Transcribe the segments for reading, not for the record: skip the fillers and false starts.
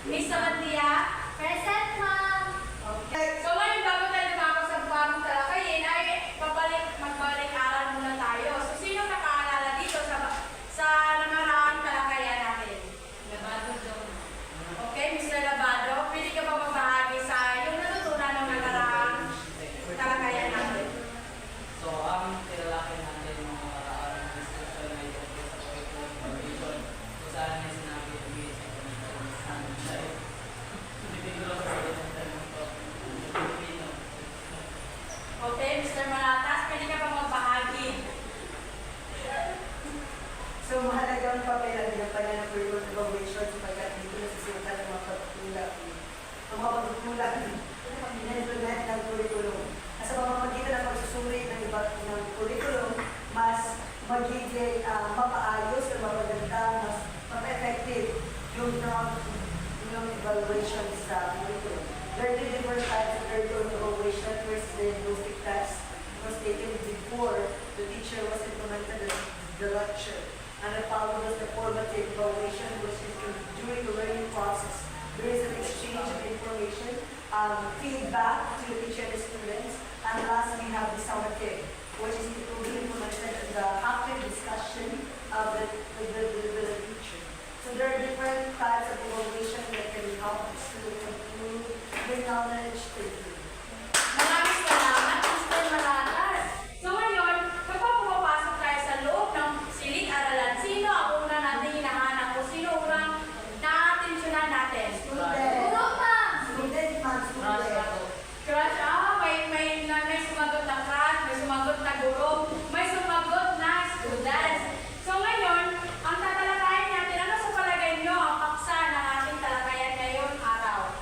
Miss Sabandia? Present, ma'am. Okay. So ngayon, bago tayo lumapag sa bagong talakayin, ay magbalik-aral muna tayo. So sino nakaalala dito sa namaraang talakayan natin? Labado daw. Okay, Mr. Labado, pwede ka ba magbahagi sa yung natutunan ng namaraang talakayan natin? So, ang tilalaki natin ng mga araw ng discussion ay tungkol sa curriculum foundation. Kung saan ay sinabi ng BS sa siya individual president ng Pilipino. Okay, Mr. Maratas, pwede ka ba magbahagi? So, mahalagang papel ang ginampanan ng curriculum evaluation sapagkat dito nasusukat ang mga pagtutulak. Ang mga pagtutulak na-implement ng curriculum. Sa pamamagitan ng pagsusuri ng iba ng curriculum, mas magiging mapaayos at mapaganda, mas mapa-effective yung evaluation sa curriculum. There are two different types of curriculum evaluation. First, the diagnostic test. It was taken before the teacher was implemented the lecture. And the followed was the formative evaluation, which is during the learning process. There is an exchange of information, feedback to the teacher and the students. And last, we have the summative, which is to be implemented in the active discussion of the teacher. So there are different types of evaluation that can help the students improve their knowledge. Maraming salamat, Mr. Maratas. So ngayon, kapag pumapasok tayo sa loob ng silid-aralan, sino ang una natin hinahanap o sino unang na-atensyonan natin? Student. Puro, ma'am. Student, man, student. Crush, may sumagot na crush, may sumagot na guro, may sumagot na students. So ngayon, ang tatalakayin natin, ano sa palagay nyo ang paksa ng ating talakayan ngayong araw?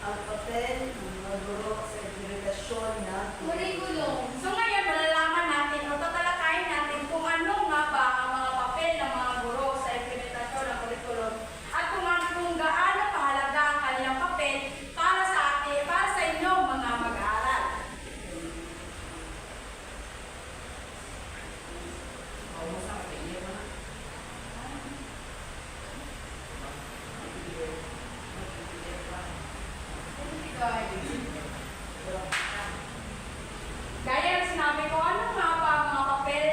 Ang papel ng mga guro sa implementasyon na Curriculum. So ngayon, malalaman natin o tatalakayin natin kung ano nga ba ang mga papel ng mga guro sa implementasyon ng curriculum at kung gaano kahalaga ang kanilang papel para sa atin, para sa inyong mga mag-aaral. Gaya ng sinabi ko, ano nga ba ang mga papel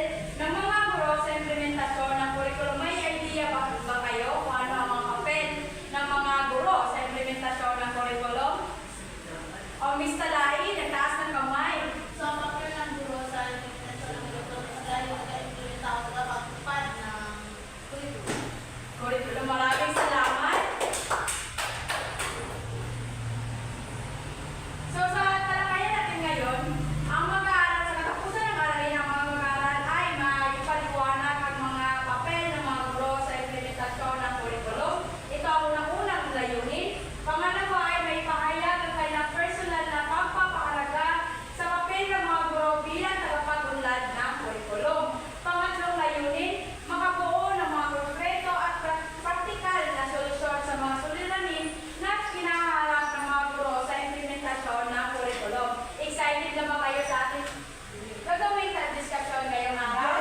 ng mga guro sa implementasyon ng curriculum? May idea ba kayo kung ano ang mga papel ng mga guro sa implementasyon ng curriculum? O Miss Talay, nagtaas ng kamay. So, ang papel ng guro sa implementasyon ng curriculum is dahil mag-implementa o kapagpapad ng curriculum. Curriculum, maraming salamat. So sa talakayan natin ngayon, ang mag-aaral sa katapusan ng aralin ng mga mag-aaral ay maipaliwanag ang mga papel ng mga guro sa implementasyon ng curriculum. Ito ang unang-unang layunin. Pangalawa ay may pahayag ang kanilang personal na pagpapahalaga sa papel ng mga guro bilang tagapag-unlad ng curriculum. Pangatlong layunin, makabuo ng mga konkreto at praktikal na solusyon sa mga suliranin na kinaharap ng mga guro sa implementasyon ng curriculum. Excited na ba kayo sa ating gagawin sa discussion ngayong araw?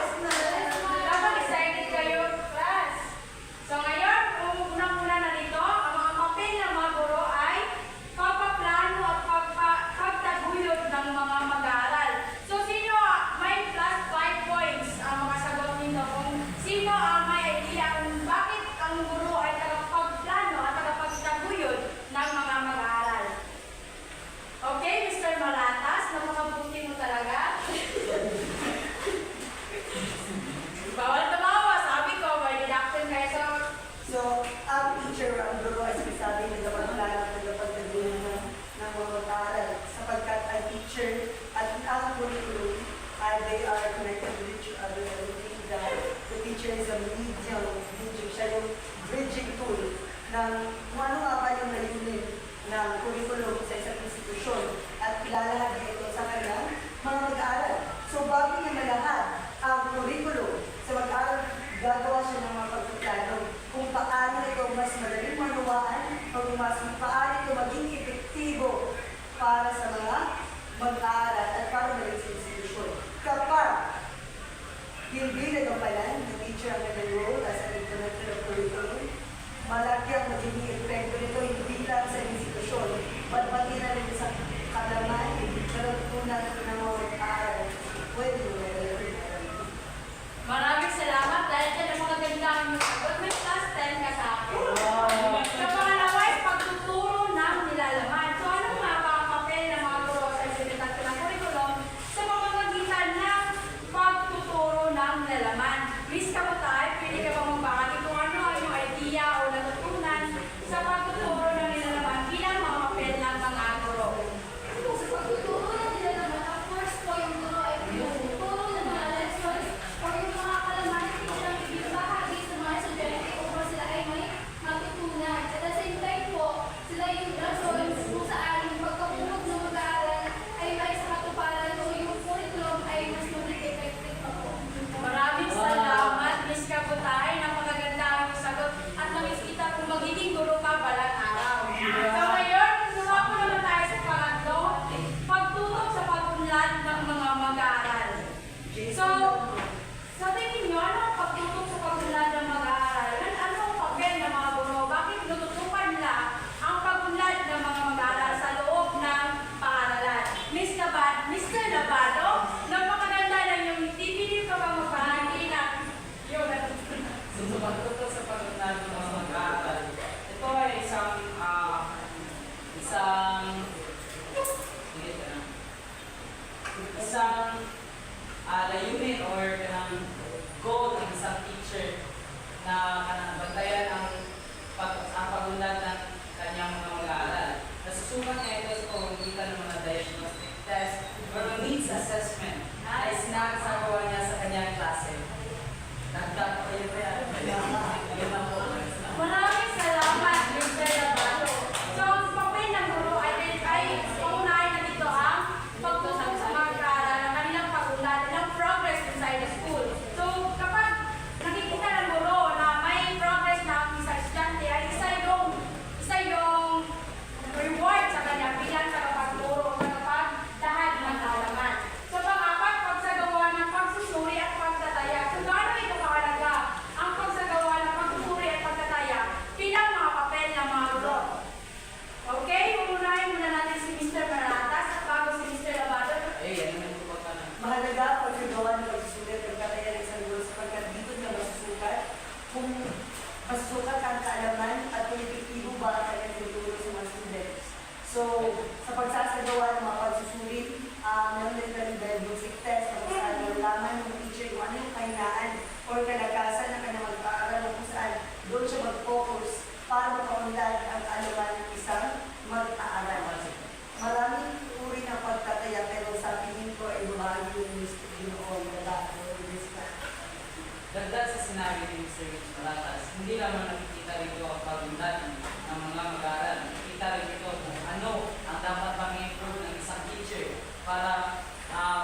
Dapat excited kayo, class. So ngayon, unang-una na dito, ang mga papel ng mga guro ay pagpaplano at pagtaguyod ng mga mag-aaral. So sino may plus 5 points ang makasagot nito kung sino ang may idea kung bakit ang guro ay tagapagplano at tagapagtaguyod ng mga mag-aaral? Okay, Mr. Maratas, napakabuti mo talaga. Bawal tumawa, sabi ko, may deduction kayo. So, ang teacher, ang guro ay sinasabi na dapat plano at nagpapagdagulan ng mga mag-aaral sapagkat ang teacher at ang curriculum ay they are connected with each other. And we think that the teacher is a medium, siya yung bridging tool ng kung ano nga ba yung layunin ng curriculum sa isang institusyon at ilalahad ito sa kanilang mga mag-aaral. So, bago niya malahad ang curriculum sa mag-aaral, gagawa siya ng mga pagpaplano kung paano ito mas madaling manuwaan o kung paano ito maging epektibo para sa mga mag-aaral at para maging sa institusyon. Kapag hindi nagampalan ng teacher ang kanyang role as an implementer of curriculum, malaki ang magiging epekto nito hindi isang hindi ka na. Isang layunin or kanang goal ng isang teacher na kanang bantayan ang pagunlad ng kanyang mga mag-aaral. Nasusukat niya ito sa pamamagitan ng mga diagnostic test or needs assessment na isinasagawa niya sa kanyang klase. Nagdag pa yun ba yan? Yun lang po. Maraming salamat, Mr. Labado. So, ang papel ng guro ay paunahin na dito ang pagtusok sa mga kaaral ng kanilang pagunlad ng progress inside the school. So, kapag nakikita ng guro na may progress na ang isang estudyante, ay isa yung reward sa kanya bilang tagapagturo o tagapagdahad ng kaalaman. So, pang-apat, pagsagawa ng pagsusuri at pagtataya. So, gaano ito kahalaga ang pagsagawa ng pagsusuri at pagtataya bilang mga papel ng mga guro. Okay, uunahin muna natin si Mr. Maratas at bago si Mr. Labado. Ano yung kapag ka na? Mahalaga ang pagkagawa ng pagsusulit ng kataya ng isang guro sapagkat dito niya masusukat kung masusukat ang kaalaman at kung epektibo ba ang kanyang tinuturo sa mga students. So, sa pagsasagawa ng mga pagsusulit, meron din kami diagnostic test na kung saan malaman ng teacher kung ano yung kahinaan or kalagasan ng kanyang mag-aaral na kung saan doon siya mag-focus para mapaunlad ang kaalaman ng isang mag-aaral. Maraming uri ng pagtataya pero sa tingin ko ay bahagi yung Mr. Ginoong Galato or Mr. Dagdag sa sinabi ni Mr. Rich Malatas, hindi lamang nakikita rito ang pagunlad ng mga mag-aaral. Nakikita rin ito kung ano ang dapat pang improve ng isang teacher para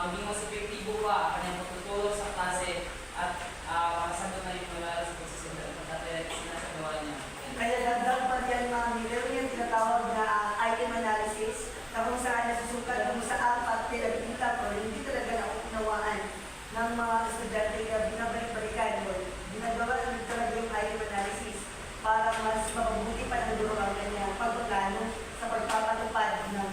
maging mas epektibo pa ang kanyang pagtuturo sa klase at makasagot na yung mag-aaral sa pagsusunod at pagtataya na sinasagawa niya. Kaya dagdag pa yan mga meron yung tinatawag na item analysis na kung saan nasusukat kung saan pagpilagpitan o hindi talaga naunawaan ng mga estudyante na binabalik-balikan o ginagawa lang talaga yung item analysis para mas mapabuti pa ng guro ang kanyang pagpaplano sa pagpapatupad ng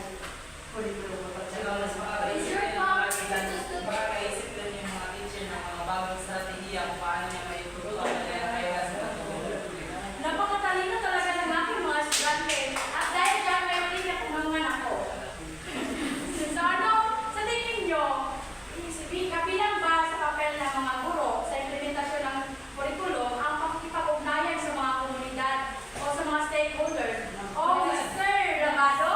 curriculum. Saka mas makakaisip din yung mga estudyante, makakaisip din yung mga teacher ng mga bagong strategiya kung paano niya may tuturo ang kanyang kaya sa pagtuturo. Napakatalino talaga ng aking mga estudyante at dahil dyan meron din ako mga ako. So ano, sa tingin nyo, kabilang ba sa papel ng mga guro sa implementasyon ng curriculum ang pakikipag-ugnayan sa mga komunidad o sa mga stakeholders? O Mr. Labado?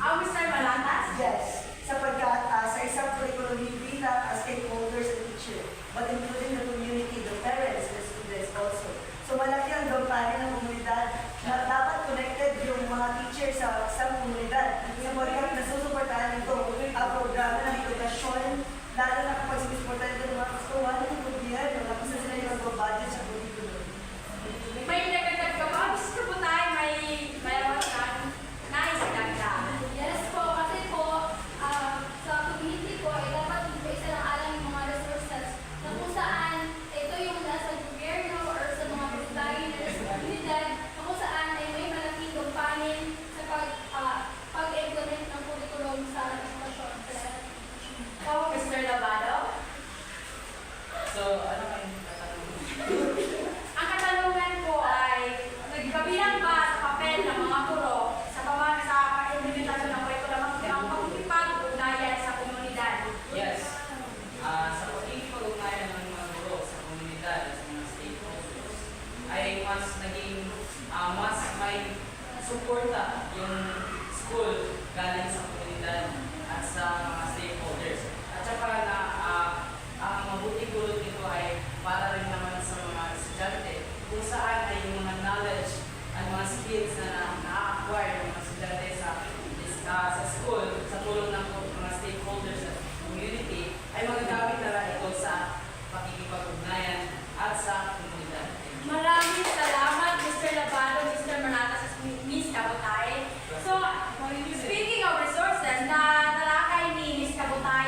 O Mr. Malatas? Yes, sapagkat sa isang curriculum hindi lang as stakeholders and teacher, but including the community, the parents, the students also. So malaki ang gampanin ng komunidad na dapat connected yung mga teacher sa komunidad. Sapagkat nasusuportahan ito ang programa ng edukasyon, lalo na kapag sinusuportahan ito ng mga kastuhan ng gobyerno na kung saan sila yung mag-budget sa curriculum. May nagagdag ka ba? Gusto po tayo mayroon kang nais dagdag. Yes po, kasi po, sa community po, ay dapat isa lang alam yung mga resources na kung saan ito yung nasa gobyerno or sa mga barangay na sa komunidad na kung saan ay may malaking gampanin sa pag-implement ng curriculum sa edukasyon. O Mr. Labado? So, ano kayo tatanungin? Ang katanungan ko ay, kabilang ba sa papel ng mga guro sa implementasyon ng curriculum ang pagkikipag-ugnayan sa komunidad? Yes. Sa pagkikipag-ugnayan ng mga guro sa komunidad at sa mga stakeholders ay mas naging mas may suporta yung school galing sa komunidad at sa mga stakeholders. At saka na ang mabuting dulot nito ay para rin naman sa mga estudyante kung saan ay yung mga knowledge at mga skills na na-acquire ng mga estudyante sa school sa tulong ng mga stakeholders at community ay magagamit na ito sa pakikipag-ugnayan at sa komunidad. Maraming salamat, Mr. Labado, Mr. Manatas, at Ms. Kabutay. So, speaking of resources, na talakay ni Ms. Kabutay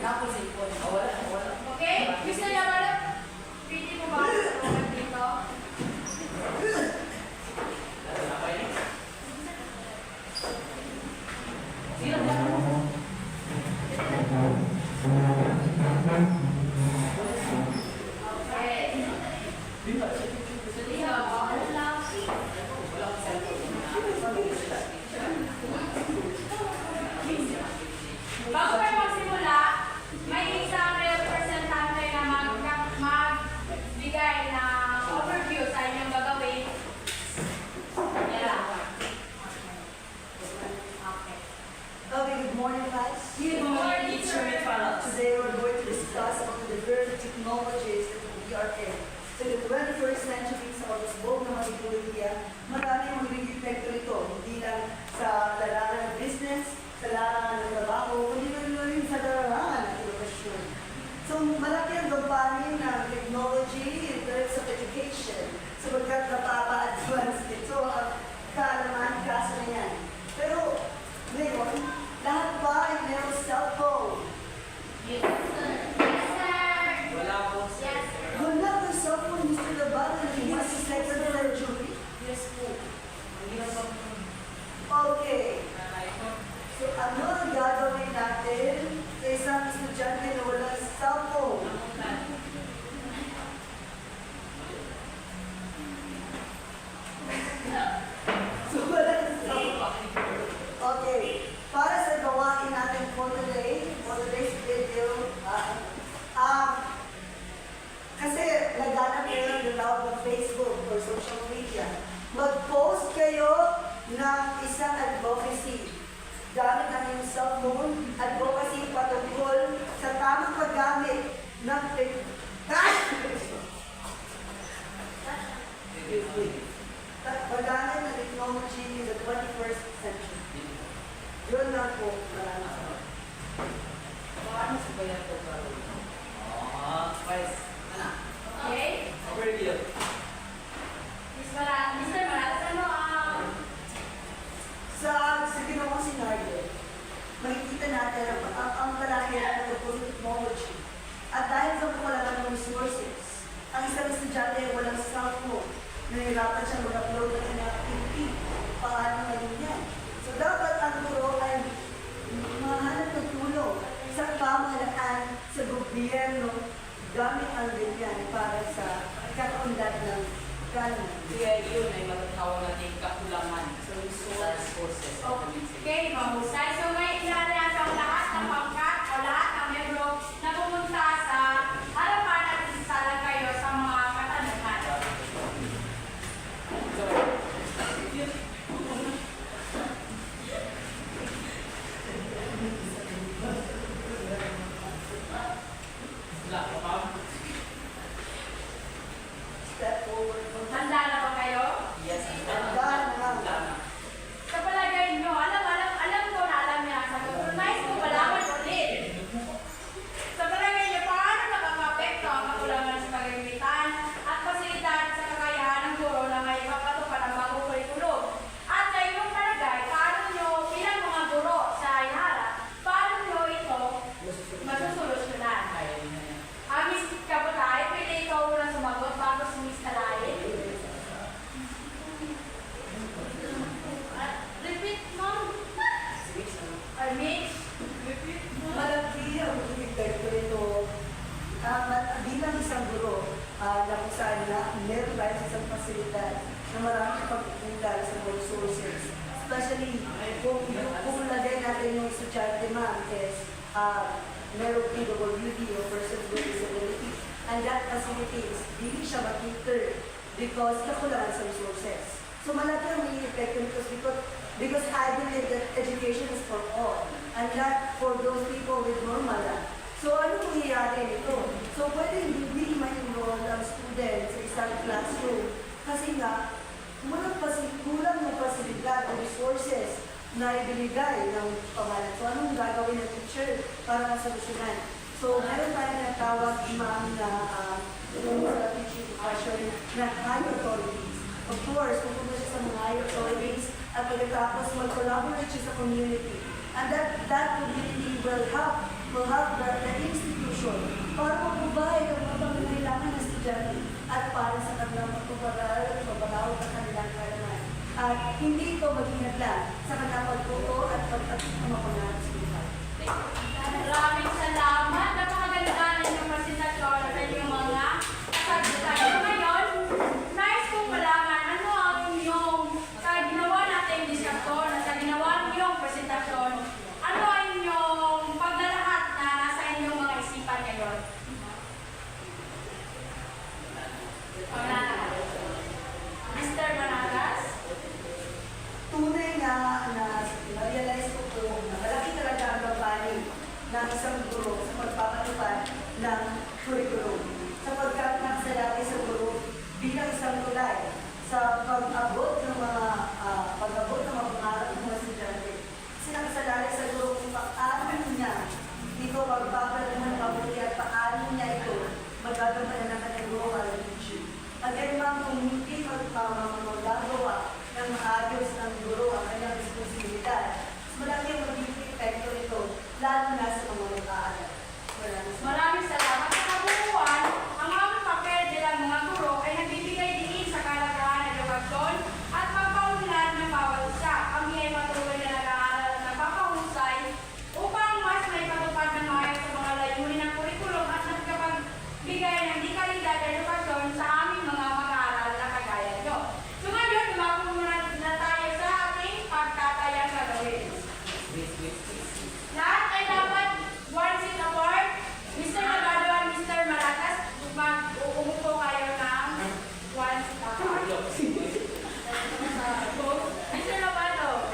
Tapos cellphone. Wala. Okay? Gusto niya ba? Pwede mo ba ako tulungan dito? Sino ba? Okay. Dito. Dito. Wala akong cellphone. Bago tayo magsimula, may isang representante na magbigay ng overview sa inyong gagawin. Yan lang. Okay. Okay, good morning, guys. Good morning, teacher. Today we're going to discuss on the different technologies that we are in. So the 21st century sa pag-usbog ng mga teknolohiya, marami ang magiging epekto nito, hindi lang sa larangan ng business, sa larangan ng trabaho, kundi rin sa larangan ng edukasyon. So malaki ang gampanin ng technology in terms of education, sapagkat napapa-advance nito ang kaalaman, kaso na yan. Pero ngayon, lahat ba ay mayroong cellphone? Yes, sir. Yes, sir. Wala akong Yes, sir. Wala ka cellphone, Mr. Labada, na hindi sa second century. Yes po. Ang hirap ang Okay. nanay ko. So ano ang gagawin natin sa isang estudyante na walang cellphone? So walang cellphone. Okay. Para sa gawain natin for today's video, kasi naghanap kayo ng tinatawag ng Facebook or social media. Mag-post kayo ng isang advocacy. Gamit ang iyong cellphone, advocacy patungkol sa tamang paggamit ng paggamit ng technology in the 21st century. Yun lang po. Paano sa bayan ko ba? Guys. Ano? Okay. Overview. Mr. Maratas, ano Sa ginawang senaryo, makikita natin ang kalahiran ng technology. At dahil sa kakulangan ng resources, ang isang estudyante ay walang cellphone, nahihirapan siyang mag-upload ng kanyang activity. Paano ngayon yan? So dapat ang guro ay mahanap ng tulong sa pamahalaan sa gobyerno gamit ang ganyan para sa kaunlad ng kanan. Kaya yun ay matatawag natin kakulangan sa resources. Okay, mahusay. So may ilalasa ang lahat ng pangkat o lahat ng membro na pumunta sa harapan at isasala kayo sa mga katanungan. So, wala ka ba? Step forward. Handa na ba kayo? Yes. Handa na. Handa na. Sa palagay nyo, alam ko na alam niya ang sagot. Pero nais ko malaman ulit. Sa palagay nyo, paano nakaka-apekto ang kakulangan sa pagagamitan at pasilidad sa kakayahan ng guro na may papatupad ang bagong kurikulum? At sa inyong palagay, paano nyo bilang mga guro sa iharap, paano nyo ito masusolusyonan? Miss Kabutay, pwede ikaw unang sumagot bago si Miss Kalayin. Repeat, ma'am. Or Mitch? Repeat, ma'am. Malaki ang ibigay ko ito. Bilang isang guro, na kung saan na meron tayo sa isang fasilidad na maraming pagkukulang sa mga resources. Especially kung lagay natin yung estudyante ma'am is meron PWD o person with disability. And that facility is hindi siya makiter because kakulangan sa resources. So malaki ang may epekto nito because I believe that education is for all and not for those people with normal lang. So ano mangyayari nito? So pwede hindi ma-enroll ang student sa isang classroom kasi nga kulang ng pasilidad o resources na ibinigay ng pamahalaan. So anong gagawin ng teacher para masolusyonan? So meron tayong natawag ma'am na sa teaching profession na high authorities. Of course, pupunta siya sa mga high authorities at pagkatapos mag-collaborate siya sa community. And that community will help the at hindi ito maghinaglan sa kanilang pagtuto at pagtatapos ng mga pangarap sa buhay. Maraming salamat. Napakaganda ng inyong presentasyon at inyong mga kasagutan. So ngayon, nais kong malaman ano ang inyong sa ginawa natin diskusyon at sa ginawa ninyong presentasyon, ano ang inyong paglalahat na nasa inyong mga isipan ngayon? Paglalahat. Mr. Managas? Tunay na na-realize ko po na malaki talaga ang gampanin ng isang guro sa pagpapatupad ng curriculum. Sapagkat nakasalaki sa guro bilang isang tulay sa pag-abot ng mga pangarap ng mga estudyante. Kasi nakasalaki sa guro kung paano niya ito magpapalaman ng mabuti at paano niya ito magagampanan ng kanyang guro para teaching. Again, ma'am, kung hindi magagawa ng maayos ng guro ang kanyang responsibilidad, mas malaki ang magiging epekto nito, lalo na sa mga mag-aaral. Maraming salamat. Sa kabuuan, ang aming papel bilang mga guro ay nagbibigay diin sa kalagahan ng edukasyon at pagpaunlad ng bawat isa. Kami ay patuloy na nag-aaral at nagpapahusay upang mas may patupad ng maayos sa mga layunin ng kurikulum at nagkapagbigay ng di kalidad na edukasyon sa aming mga mag-aaral na kagaya nyo. So ngayon, dumako muna na tayo sa ating pagtatayang gagawin. Lahat ay dapat one seat apart. Mr. Magado at Mr. Malakas, umupo kayo ng one seat apart. Mr. Magado,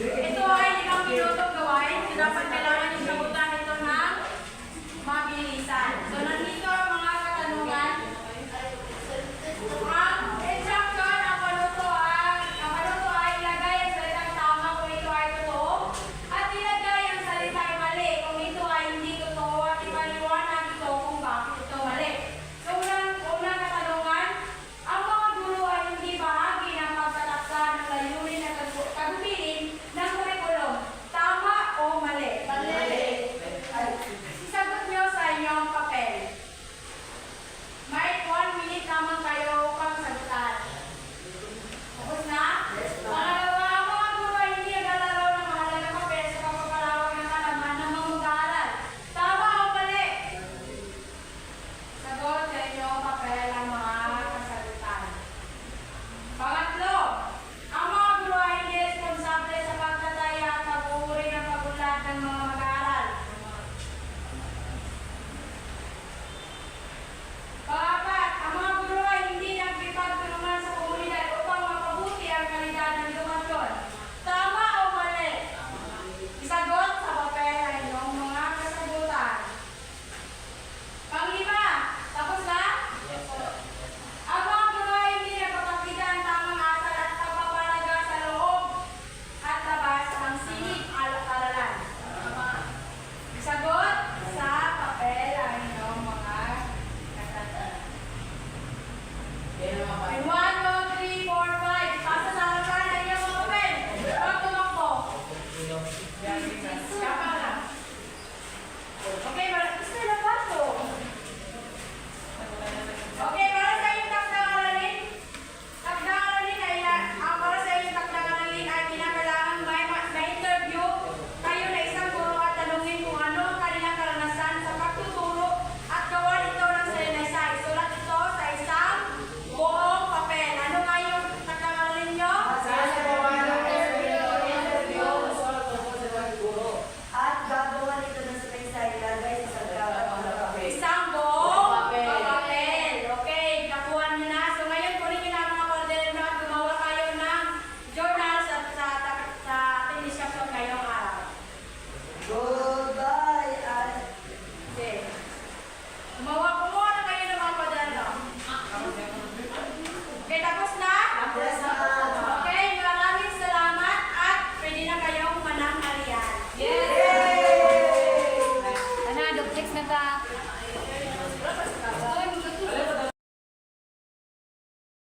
ito ay 5 minutong gawain. Dapat kailangan yung sagutan ito ng mabilisan. So, nandito ang mga katanungan. Ang instruction, ang panuto ay ilagay ang salitang tama kung ito ay totoo at ilagay ang salita ay mali kung ito ay hindi totoo at ipaliwanag ito kung bakit ito mali. So, unang katanungan, ang mga guro ay hindi bahagi ng pagtatakda ng layunin at kagubilin ng kurikulum. Tama o mali? Mali. Isagot nyo sa inyong papel. May 1 minute naman kayo upang sagutan. Tapos na? Pangalawa, ang mga guro ay hindi naglalaro ng mahalagang papel sa pagpapalawak ng kalaman ng mga mag-aaral. Tama o mali? Sagot sa inyong papel ang mga kasagutan. Pangatlo, ang mga guro ay hindi responsable sa pagtataya at pag-uuri ng pagunlad ng mga mag-aaral. Pangapat, ang mga guro ay hindi nagpipagtulungan sa komunidad upang mapabuti ang kalidad ng edukasyon. Tama o mali? Isagot sa papel ang inyong mga kasagutan. Panglima, tapos na? Ang mga guro ay hindi nagpapakita ang tamang asal at pagpapalaga sa loob at labas ng silid-aralan. Sagot sa papel ang inyong mga kasagutan. May 1, 2, 3, 4, 5. Pasa sa harapan ang inyong mga papel. Huwag tumakbo. Kapa lang. Okay, Mr. Lapato. Okay, para sa inyong takdang-aralin ay kinakailangan may interview kayo na isang guro at tanungin kung ano ang kanilang karanasan sa pagtuturo at gawan ito ng salaysay. Sulat ito sa isang buong papel. Ano nga yung takdang-aralin nyo? At gagawa nito ng salaysay ilagay sa sagabang Isang buong papel. Okay, nakuha nyo na. So ngayon, kunin nyo na ang mga kwaderno at gumawa kayo ng journal sa ating discussion ngayong araw. Goodbye at Okay. Gumawa ko mo